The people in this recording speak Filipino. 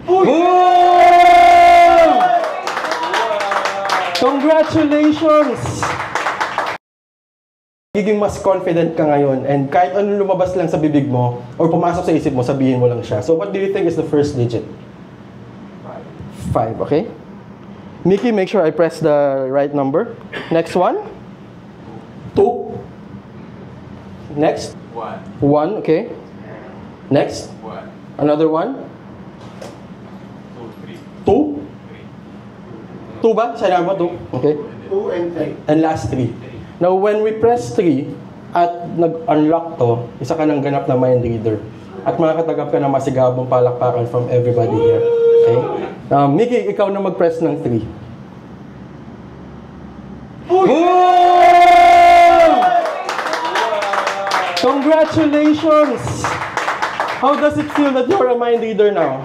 Boom! Congratulations! Giging mas confident ka ngayon and kahit anong lumabas lang sa bibig mo or pumasok sa isip mo, sabihin mo lang siya. So what do you think is the first digit? 5, okay? Mickey, make sure I press the right number. Next one. 2. Next. 1, okay. Next. Another one. 2. 2 ba? Sabi ba 2? Okay. 2 and 3. And last 3. Now, when we press 3 at nag-unlock to, isa ka ng ganap na mind reader. At makakatanggap ka ng masigabong palakpakan from everybody here. Okay? Mickey, ikaw na mag-press ng 3. Boom! Congratulations! How does it feel that you're a mind reader now?